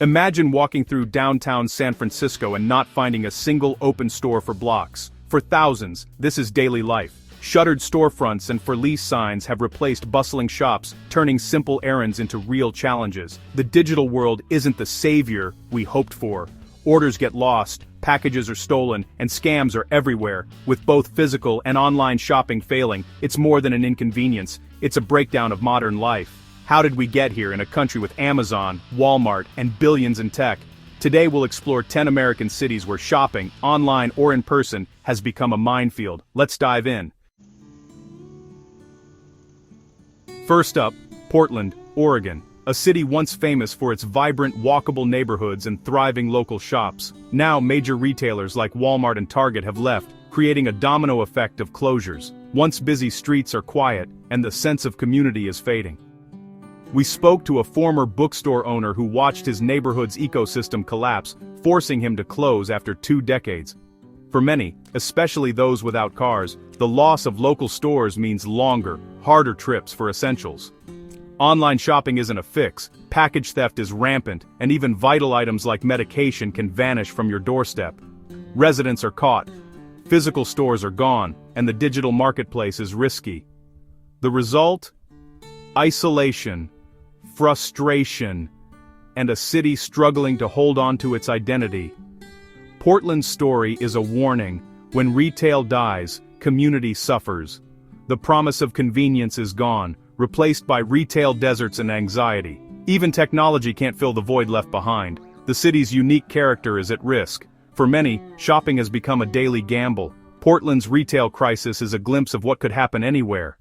Imagine walking through downtown San Francisco and not finding a single open store for blocks. For thousands, this is daily life. Shuttered storefronts and for-lease signs have replaced bustling shops, turning simple errands into real challenges. The digital world isn't the savior we hoped for. Orders get lost, packages are stolen, and scams are everywhere. With both physical and online shopping failing, it's more than an inconvenience, it's a breakdown of modern life. How did we get here in a country with Amazon, Walmart, and billions in tech? Today we'll explore 10 American cities where shopping, online or in person, has become a minefield. Let's dive in. First up, Portland, Oregon. A city once famous for its vibrant, walkable neighborhoods and thriving local shops. Now major retailers like Walmart and Target have left, creating a domino effect of closures. Once busy streets are quiet, and the sense of community is fading. We spoke to a former bookstore owner who watched his neighborhood's ecosystem collapse, forcing him to close after 2 decades. For many, especially those without cars, the loss of local stores means longer, harder trips for essentials. Online shopping isn't a fix, package theft is rampant, and even vital items like medication can vanish from your doorstep. Residents are caught, physical stores are gone, and the digital marketplace is risky. The result? Isolation, frustration, and a city struggling to hold on to its identity. Portland's story is a warning. When retail dies, community suffers. The promise of convenience is gone, replaced by retail deserts and anxiety. Even technology can't fill the void left behind. The city's unique character is at risk. For many, shopping has become a daily gamble. Portland's retail crisis is a glimpse of what could happen anywhere.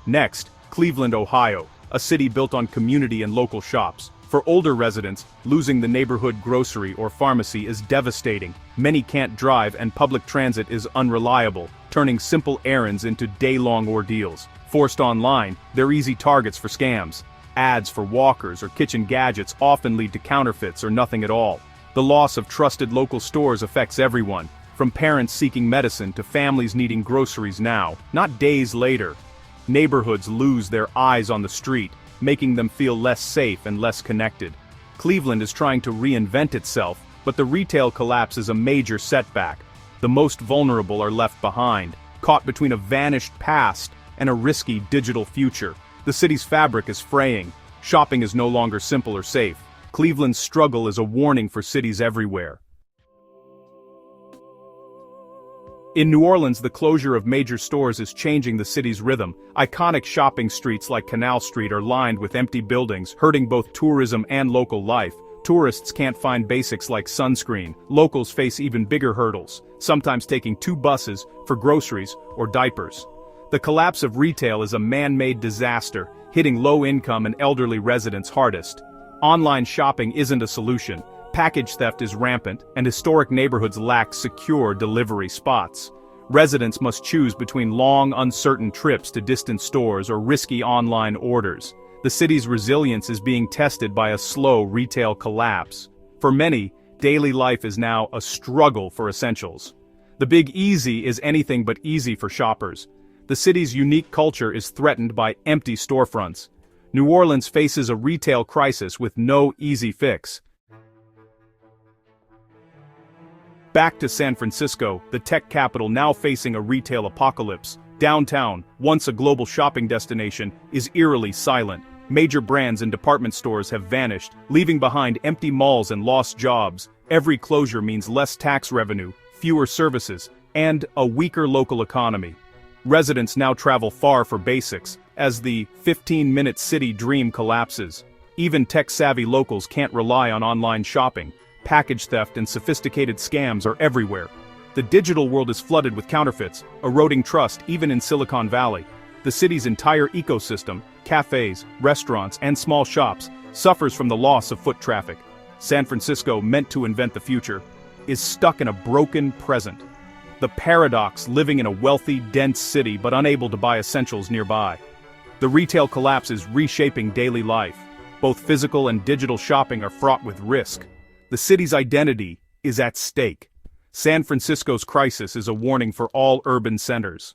Next, Cleveland, Ohio, a city built on community and local shops. For older residents, losing the neighborhood grocery or pharmacy is devastating. Many can't drive and public transit is unreliable, turning simple errands into day-long ordeals. Forced online, they're easy targets for scams. Ads for walkers or kitchen gadgets often lead to counterfeits or nothing at all. The loss of trusted local stores affects everyone, from parents seeking medicine to families needing groceries now, not days later. Neighborhoods lose their eyes on the street, making them feel less safe and less connected. Cleveland is trying to reinvent itself, but the retail collapse is a major setback. The most vulnerable are left behind, caught between a vanished past and a risky digital future. The city's fabric is fraying. Shopping is no longer simple or safe. Cleveland's struggle is a warning for cities everywhere. In New Orleans, the closure of major stores is changing the city's rhythm. Iconic shopping streets like Canal Street are lined with empty buildings, hurting both tourism and local life. Tourists can't find basics like sunscreen. Locals face even bigger hurdles, sometimes taking 2 buses for groceries or diapers. The collapse of retail is a man-made disaster, hitting low-income and elderly residents hardest. Online shopping isn't a solution. Package theft is rampant, and historic neighborhoods lack secure delivery spots. Residents must choose between long, uncertain trips to distant stores or risky online orders. The city's resilience is being tested by a slow retail collapse. For many, daily life is now a struggle for essentials. The Big Easy is anything but easy for shoppers. The city's unique culture is threatened by empty storefronts. New Orleans faces a retail crisis with no easy fix. Back to San Francisco, the tech capital now facing a retail apocalypse. Downtown, once a global shopping destination, is eerily silent. Major brands and department stores have vanished, leaving behind empty malls and lost jobs. Every closure means less tax revenue, fewer services, and a weaker local economy. Residents now travel far for basics, as the 15-minute city dream collapses. Even tech-savvy locals can't rely on online shopping. Package theft and sophisticated scams are everywhere. The digital world is flooded with counterfeits, eroding trust even in Silicon Valley. The city's entire ecosystem, cafes, restaurants, and small shops, suffers from the loss of foot traffic. San Francisco, meant to invent the future, is stuck in a broken present. The paradox living in a wealthy, dense city but unable to buy essentials nearby. The retail collapse is reshaping daily life. Both physical and digital shopping are fraught with risk. The city's identity is at stake. San Francisco's crisis is a warning for all urban centers.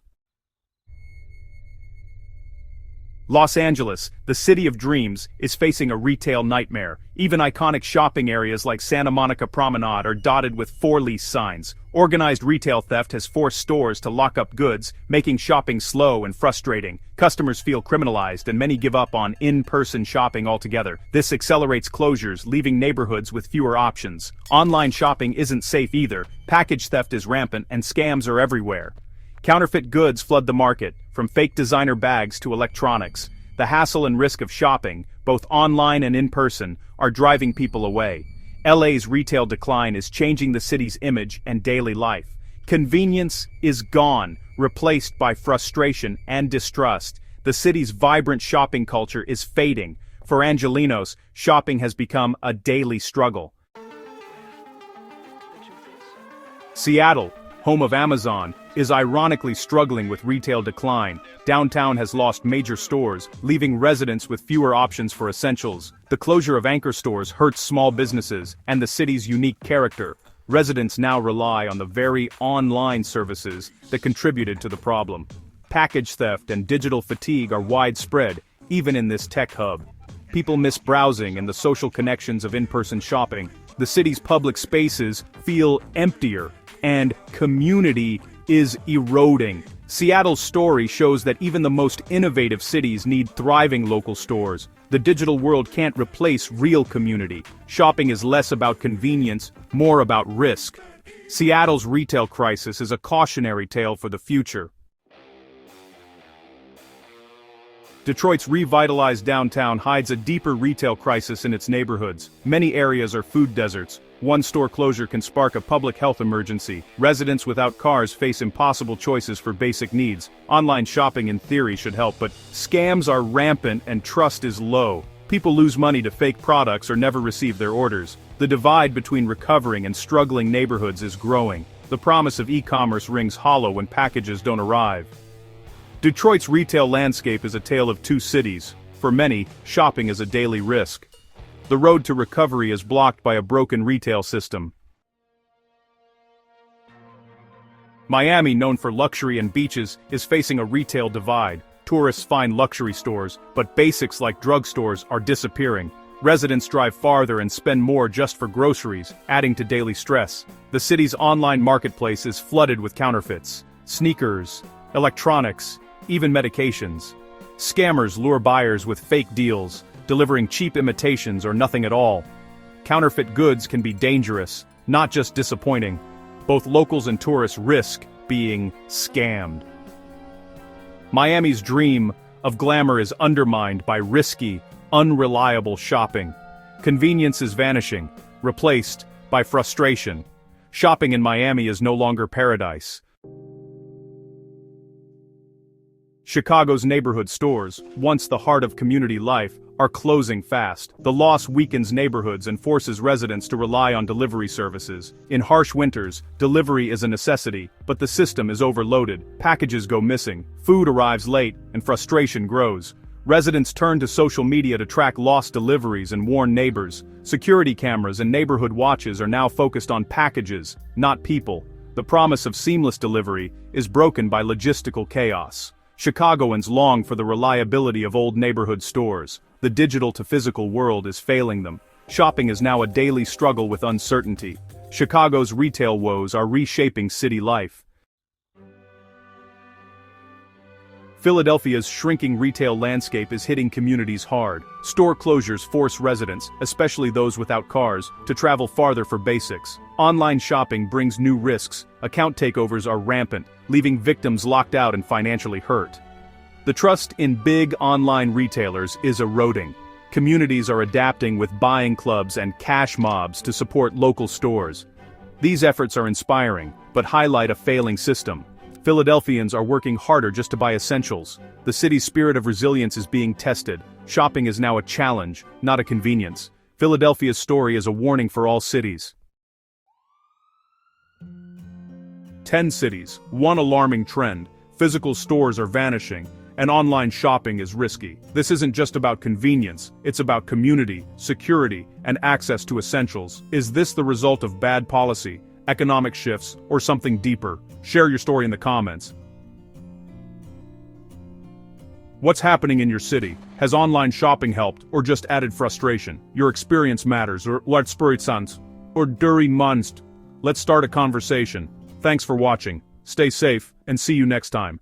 Los Angeles, the city of dreams, is facing a retail nightmare. Even iconic shopping areas like Santa Monica Promenade are dotted with for-lease signs. Organized retail theft has forced stores to lock up goods, making shopping slow and frustrating. Customers feel criminalized and many give up on in-person shopping altogether. This accelerates closures, leaving neighborhoods with fewer options. Online shopping isn't safe either. Package theft is rampant and scams are everywhere. Counterfeit goods flood the market, from fake designer bags to electronics. The hassle and risk of shopping, both online and in person, are driving people away. LA's retail decline is changing the city's image and daily life. Convenience is gone, replaced by frustration and distrust. The city's vibrant shopping culture is fading. For Angelenos, shopping has become a daily struggle. Seattle, home of Amazon, is ironically struggling with retail decline. Downtown has lost major stores, leaving residents with fewer options for essentials. The closure of anchor stores hurts small businesses and the city's unique character. Residents now rely on the very online services that contributed to the problem. Package theft and digital fatigue are widespread, even in this tech hub. People miss browsing and the social connections of in-person shopping. The city's public spaces feel emptier, and community is eroding. Seattle's story shows that even the most innovative cities need thriving local stores. The digital world can't replace real community. Shopping is less about convenience, more about risk. Seattle's retail crisis is a cautionary tale for the future. Detroit's revitalized downtown hides a deeper retail crisis in its neighborhoods. Many areas are food deserts. One store closure can spark a public health emergency. Residents without cars face impossible choices for basic needs. Online shopping in theory should help, but scams are rampant and trust is low. People lose money to fake products or never receive their orders. The divide between recovering and struggling neighborhoods is growing. The promise of e-commerce rings hollow when packages don't arrive. Detroit's retail landscape is a tale of two cities. For many, shopping is a daily risk. The road to recovery is blocked by a broken retail system. Miami, known for luxury and beaches, is facing a retail divide. Tourists find luxury stores, but basics like drugstores are disappearing. Residents drive farther and spend more just for groceries, adding to daily stress. The city's online marketplace is flooded with counterfeits. Sneakers, electronics, even medications. Scammers lure buyers with fake deals, delivering cheap imitations or nothing at all. Counterfeit goods can be dangerous, not just disappointing. Both locals and tourists risk being scammed. Miami's dream of glamour is undermined by risky, unreliable shopping. Convenience is vanishing, replaced by frustration. Shopping in Miami is no longer paradise. Chicago's neighborhood stores, once the heart of community life, are closing fast. The loss weakens neighborhoods and forces residents to rely on delivery services. In harsh winters, delivery is a necessity, but the system is overloaded. Packages go missing, food arrives late, and frustration grows. Residents turn to social media to track lost deliveries and warn neighbors. Security cameras and neighborhood watches are now focused on packages, not people. The promise of seamless delivery is broken by logistical chaos. Chicagoans long for the reliability of old neighborhood stores. The digital to physical world is failing them. Shopping is now a daily struggle with uncertainty. Chicago's retail woes are reshaping city life. Philadelphia's shrinking retail landscape is hitting communities hard. Store closures force residents, especially those without cars, to travel farther for basics. Online shopping brings new risks. Account takeovers are rampant, leaving victims locked out and financially hurt. The trust in big online retailers is eroding. Communities are adapting with buying clubs and cash mobs to support local stores. These efforts are inspiring, but highlight a failing system. Philadelphians are working harder just to buy essentials. The city's spirit of resilience is being tested. Shopping is now a challenge, not a convenience. Philadelphia's story is a warning for all cities. 10 cities, one alarming trend. Physical stores are vanishing, and online shopping is risky. This isn't just about convenience, it's about community, security, and access to essentials. Is this the result of bad policy, economic shifts, or something deeper? Share your story in the comments. What's happening in your city? Has online shopping helped, or just added frustration? Your experience matters, or what's sans, or during months. Let's start a conversation. Thanks for watching. Stay safe, and see you next time.